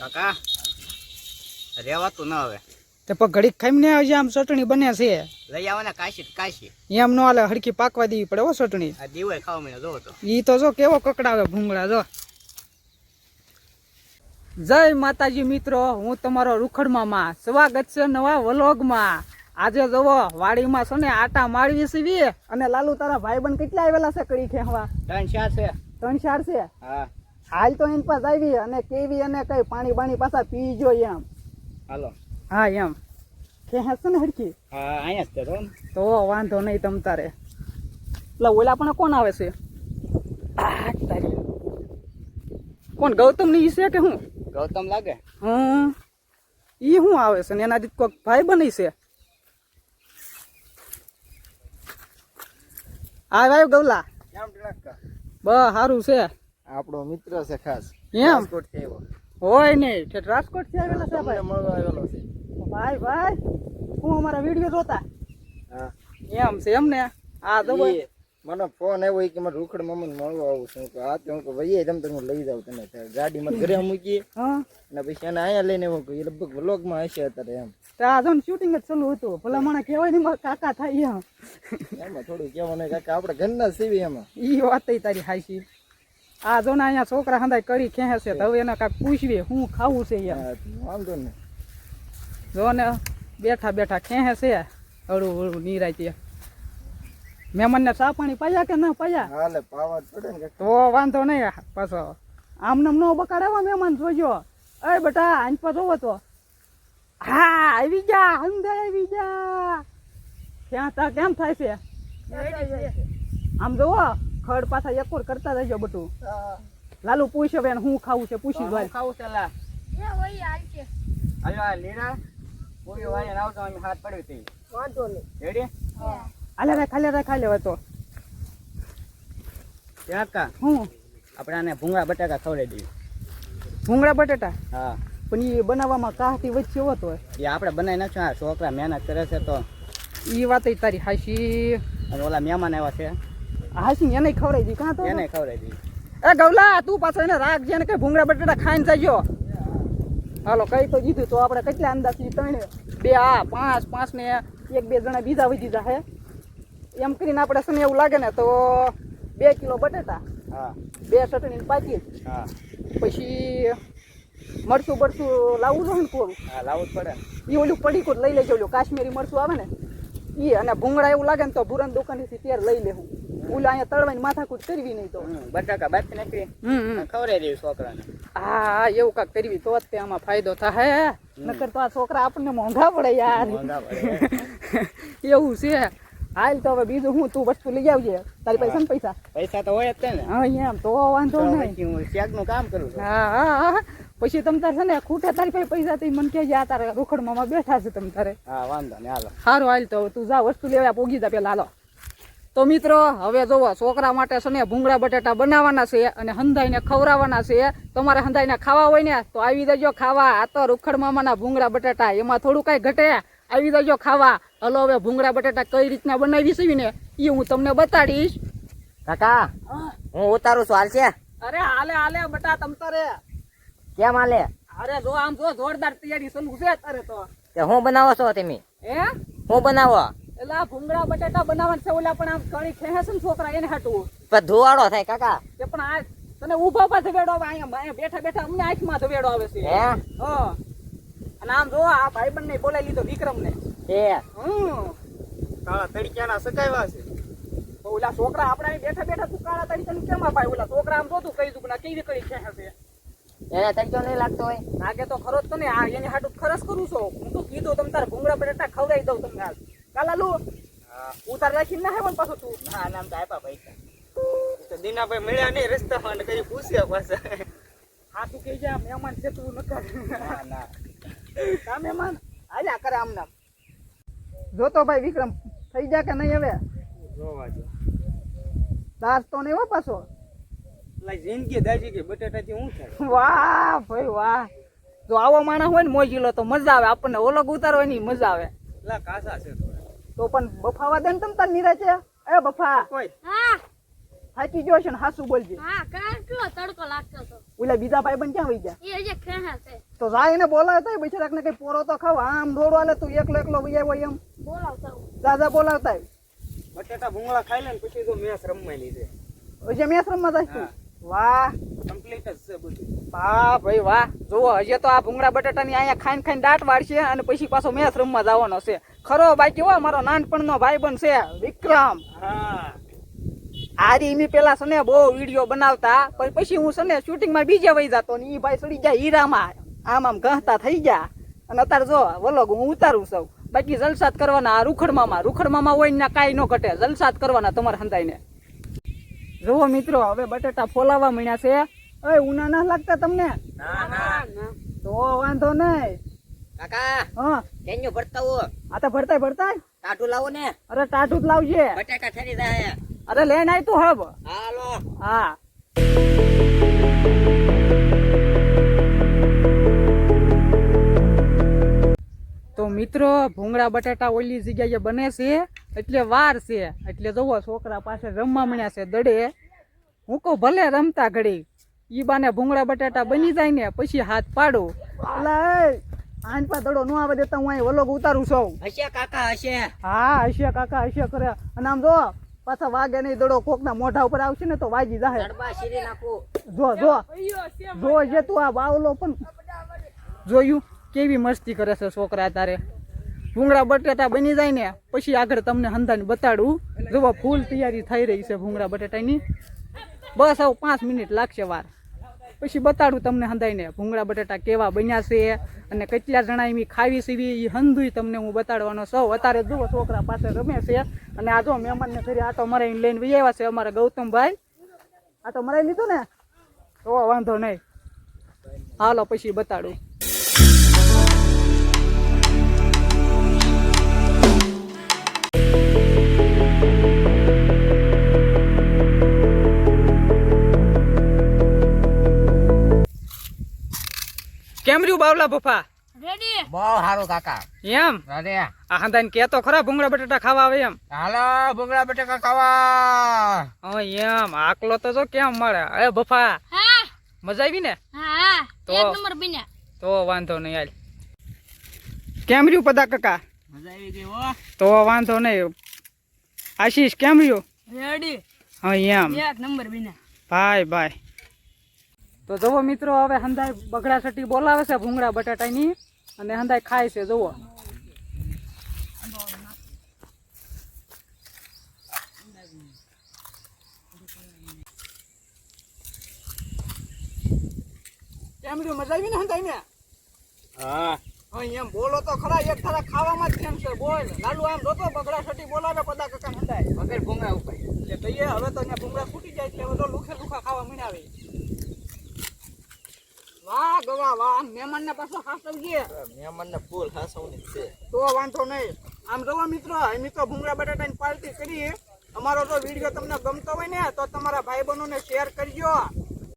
કાકા રેવાતું ના હવે તે પણ ઘડીક ખાઈને આવજે, આમ ચટણી બને છે. લઈ આવો ને કાશી એમ નો હાલે, હરખી પાકવા દેવી પડે હો ચટણી. આ દીવાય ખાવા મને જોવો તો ઈ તો જો કેવો કકડાવે ભૂંગળા જો. જય માતાજી મિત્રો, હું તમારો રૂખડ મામા, સ્વાગત છે નવા વ્લોગમાં. આજે જવો વાડીમાં છે ને આટા મારવી સીવી, અને લાલુ તારા ભાઈબંધ કેટલા આવેલા છે કડી ખેવા? 3-4 છે. 3-4 છે. હા હાલ તો એની પાસે આવી અને કેવી અને કઈ પાણી બાણી પાછા પીજો એમ. હાલો. હા એમ ખેસ છે ને હરખી? હા અહીંયા જ છે તો વાંધો નહીં તમ તારે. એટલે ઓલા પણ કોણ આવે છે? કોણ ગૌતમ ની છે કે હું? ગૌતમ લાગે. ઈ શું આવે છે ને એના દીક કોઈક ભાઈ બની છે. આ ભાઈ ગૌલા કેમ ઢળકા? બસ સારું છે. આપણો મિત્ર છે ખાસ. એમ રાજકોટ થી આવ્યો. હોય નહીં ઠેઠ રાજકોટ થી આવેલા છે ભાઈ. મળવા આવેલો છે. ભાઈ હું અમારા વિડીયો જોતા. હા એમ છે એમ ને. આ દબો મને ફોન આવ્યો કે મારે રૂખડ મામાને મળવા આવું છું. આ તો હું ભાઈ તમ તમે લઈ જાવ તને ગાડીમાં ઘરે મૂકીએ. હા અને પછી એને અહીંયા લઈને આવું એ લગભગ વ્લોગમાં હશે અત્યારે એમ. આ જો શૂટિંગ જ ચાલુ હતું. ભલા મને કહેવાય ને મારા કાકા થાય એમાં થોડું કહેવાનું કાકા આપણે ઘરના સીવી એમાં. ઈ વાત તારી હાચી. આ જો ને અહીંયા છોકરા હંધાય કરી ખેંચે છે, તો હવે એને કાંઈક પૂછવી શું ખાવું છે એમ. વાંધો ને જો ને બેઠા બેઠા ખેંચે છે અડું નિરાયતી. મહેમાનને ચા પાણી પાયા કે ના પાયા? હાલે પાવા જ પડે ને. તો વાંધો નહીં. પાછો આમ નામ નો બકાડાવા મહેમાન જોજો. એ બેટા આંચ પર જોવો તો. હા આવી જા, અંદર આવી જા. ક્યાં તા કેમ થાય છે? આમ જોવો ખડ પાછા એકોર કરતા રહેજો બટું. લાલુ પૂછે બેન હું ખાવું છે, પૂછી દો. ખાવું છે લા હાલો આ લીરા પૂરી વાળીને આવતો અમે હાથ પડ્યો તે વાંધો નહીં. રેડી? ખાલે લેવા તો કાકા હું આપણે આને ભૂંગળા બટાકા ખવડાવી દઈએ. ભૂંગળા બટેટા? હા પણ એ બનાવવામાં કાહથી વચ્ચે હોતો હોય. એ આપણે બનાવી નાખ્યું. આ છોકરા મહેનત કરે છે તો એ વાત તારી હાશી. અને ઓલા મહેમાન આવ્યા છે હાશી એને ખવડાવી દી. કાં તો એને ખવડાવી દઈએ. એ ગૌલા તું પાછો એને રાખજે ને કઈ ભૂંગળા બટેટા ખાઈને જજો. હાલો કઈ તો દીધું તો આપણે કેટલા અંદાજથી 3 2 5 ને 1-2 જણા બીજા વધી જાય એમ કરીને આપણે છે ને એવું લાગે ને તો 2 કિલો બટેટા, હા 2 ચટણીનું પાકીટ, હા પછી મરચું લાવવું જોઈએ ને થોડું. હા લાવવું જ પડે. એ ઓલું પડીકું લઈ લેજો, ઓલું કાશ્મીરી મરચું આવે ને એ. અને ભૂંગળા એવું લાગે ને તો ભૂરન દુકાનેથી તેર લઈ લેવું. ઓલા અહીંયા તળવાની માથાકૂટ કરવી નહીં તો બટાકા બાફી નાખી ખવડાવી દઈએ છોકરાને. હા એવું કાંક કરવી તો જ તે આમાં ફાયદો થાય. નકર તો આ છોકરા આપણને મોંઘા પડે યાર. એવું છે. હાલ તો હવે બીજું હું, તું વસ્તુ લઈ આવજે. તારી પાસે ને પૈસા તો હોય જ છે ને. હા એમ તો વાંધો નહીં. હું શેકનું કામ કરું છું. હા પછી તમ તારે છે ને ખૂટે તારી પાસે પૈસા તો મને કહેજે. આ તારે રોકડમાં બેઠા છે તમ તારે. હા વાંધો ને હાલો. સારું હાલ તો તું જા વસ્તુ લેવા પોગી જા પેલા. હાલો તો મિત્રો હવે જોવો છોકરા માટે છે ને ભૂંગળા બટાટા બનાવવાના છે અને હંધાઈને ખવડાવવાના છે. તમારે હંધાઈને ખાવા હોય ને તો આવી જજો ખાવા. આ તો રૂખડ મામાના ભૂંગળા બટાટા, એમાં થોડું કઈ ઘટે. આવી જજો ખાવા. હલો હવે ભૂંગળા બટાટા કઈ રીતના બનાવી છે ને એ હું તમને બતાડીશ. કાકા હું ઉતારું છું. હાલશે? અરે હાલે બટા તમ તારે. કેમ હાલે? અરે જો આમ જો જોરદાર તૈયારી ચાલુ છે અત્યારે તો. હું બનાવો છો તમે? હું બનાવો? એટલે આ ભૂંગળા બટાટા બનાવવાના છે. ઓલા પણ આમ કળી ખેંચે છે ને છોકરા એને હાટું. પણ ધુવાડો થાય કાકા. એ પણ આ તને ઉભા પાસે ધવેડો આવે. અહીંયા બેઠા બેઠા અમને આંખમાં ધવેડો આવે છે. હા અને આમ જો આ ભાઈબંધ ને બોલાવી લીધો વિક્રમ ને. કાળા તડક્યાના સકાવ્યા છે. ઓલા છોકરા આપડા બેઠા બેઠા તું કાળા તડક્યાનું કેમ ભાઈ? ઓલા છોકરા આમ જોતું કહી દઉં ના કેવી કળી ખેંચે છે. એને તડક્યો નહીં લાગતો હોય? લાગે તો ખરો જ તને. આ એની હાટું ખરસ કરું છો. હું તો કીધું તમ તારે ભૂંગળા બટાટા ખવડાવી દઉં તમને. હાલ કાલાલુ ઉતાર રાખીને ના હે પણ પાછું તું. ના નામ તો આપ્યા પૈસા તો દીનાભાઈ મળ્યા નહીં રસ્તામાં કઈ પૂછ્યા પાછા. હા તું કહી જા મહેમાન છે તું નકર. ના કા મહેમાન આલ્યા કરે આમ નામ. જોતો ભાઈ વિક્રમ થઈ જા કે નહીં હવે? જોવા જો દાસ તો નહીં હો પાછો. જિંદગી દાજી કે બટાટાથી શું થાય? વાહ ભાઈ વાહ. જો આવો માણસ હોય ને મોજીલો તો મજા આવે આપણને. ઓલોગ ઉતારો એની મજા આવે. કાસા છે તો પણ બફાવા દે ને તમ તાર નિરાચે. એ બફા કોઈ થાકી ગયો છે ને હાસુ બોલજે. હા કેટલો તડકો લાગતો હતો. ઓલા બીજા ભાઈબંધ ક્યાં વઈ ગયા? એ હજી ખેહા છે. તો જાય એને બોલાવતા બિચારાકને કઈ પોરો તો ખાવ. આમ દોડવા લે તું એકલો એકલો વઈ આવ્યો એમ. બોલાવતા હું. દાદા બોલાવતા બટેટા ભૂંગળા ખાઈ લે ને પછી તો મેચ રમવા લીધે હજી મેચ રમવા જાય તું? વાહ કમ્પ્લીટ જ છે બધું. વાહ ભાઈ વાહ. જુઓ હજી તો આ ભૂંગળા બટાટાની અહીંયા ખાઈને ખાઈને દાંત વાળશે અને પછી પાછો મેચ રમવા જવાનો છે. ખરો બાકી હો મારો નાનપણનો ભાઈબંધ છે વિક્રમ. હા આરી મી પેલા સને બહુ વિડીયો બનાવતા પણ પછી હું સને શૂટિંગમાં બીજે વહી જતો ને ઈ ભાઈ સડી ગયા હીરામાં આમ આમ ગહતા થઈ ગયા અને અત્યારે જો વલોગ હું ઉતારું છું. બાકી જલસાત કરવાના આ રૂખડમામાં હોય ને કાંઈ ન ઘટે. જલસાત કરવાના તમારે હંધાઈને. જુઓ મિત્રો હવે બટેટા ફોલાવા મળ્યા છે. ઓય ઉના ના લાગતા તમને? ના ના તો વાંધો નહીં. કાકા હા કેન્યો ભરતા હો આ તો ભરતાય ટાટુ લાવો ને અરે ટાટું જ લાવજે. બટાકા ઠરી જાય અરે લઈને આય તું હબ. હાલો હા તો મિત્રો ભૂંગળા બટાટા ઓલી જગ્યાએ બને છે એટલે વાર છે. એટલે જોવો છોકરા પાસે રમવા મળ્યા છે દડે. હું કહું ભલે રમતા ઘડી ઈ બાને ભૂંગળા બટાટા બની જાય ને પછી હાથ પાડો. એટલે આન પા દડો નો આવે દેતા હું અહીં વલોગ ઉતારું છું. હશે કાકા હશે હા હશે કાકા હશે કરે. અને આમ જો પાછા વાગે નહીં દડો કોકના મોઢા ઉપર આવશે ને તો વાગી જાય. તડબા શીરી નાખું જો જે તું આ બાવલો પણ જોયું કેવી મસ્તી કરે છે છોકરા. તારે ભૂંગળા બટેટા બની જાય ને પછી આગળ તમને હંધાને બતાડું. જોવા ફૂલ તૈયારી થઈ રહી છે ભૂંગળા બટેટાની. બસ આવું 5 મિનિટ લાગશે વાર પછી બતાડું તમને હંધાઈને ભૂંગળા બટેટા કેવા બન્યા છે અને કેટલા જણા એમ ખાવી સીવી એ હંધુય તમને હું બતાડવાનો છું. અત્યારે જુઓ છોકરા પાસે રમે છે અને આ જો મહેમાનને ઘરે આટો મરાઈને લઈને વહી આવ્યા છે અમારા ગૌતમભાઈ. આટો મરાઈ લીધું ને તો વાંધો નહીં. હાલો પછી બતાડું. કેમ રહ્યું બાવલા પપ્પા? રેડી. બહુ સારું કાકા એમ અરે આ હંધાઈને કેતો ખરા ભૂંગળા બટાટા ખાવા આવે એમ? હાલો ભૂંગળા બટાકા ખાવા હા એમ આકલો તો જો કેમ મળે. અરે બફા હા મજા આવી ને? હા તો? એક નંબર બન્યા. તો વાંધો નહીં હાલ. કેમ રહ્યું પદા કાકા? મજા આવી ગઈ હો તો વાંધો નહીં. આશીષ કેમ રહ્યું? રેડી. હા એમ એક નંબર બન્યા. ભાઈ તો જુઓ મિત્રો હવે હંધાઈ બગડા સટી બોલાવે છે ભૂંગળા બટાટાની અને હંધાઈ ખાય છે. જુઓ કેમ રહ્યું? મજા આવી ને હંધાઈ ને? હા એમ બોલો તો ખરા. એક થાળા ખાવામાં જ કેમ છે બોલ. લાલુ આમ જોતો બગડા સટી બોલાવે પદા કાકા હંધાઈ વગર ભૂંગળા ઉપર એટલે કહીએ હવે તો અહીંયા ભૂંગળા ફૂટી જાય એટલે હવે તો લુખા ખાવા મીના આવે. વાહ ગવા વાહ. મહેમાન ને પાછો હાસવજે. મહેમાનને ફૂલ હાસવની છે તો વાંધો નહીં. આમ જોવા મિત્રો અમે તો ભૂંગળા બટાટાની પાર્ટી કરીએ. અમારો તો વિડીયો તમને ગમતો હોય ને તો તમારા ભાઈ બહેનોને શેર કરજો.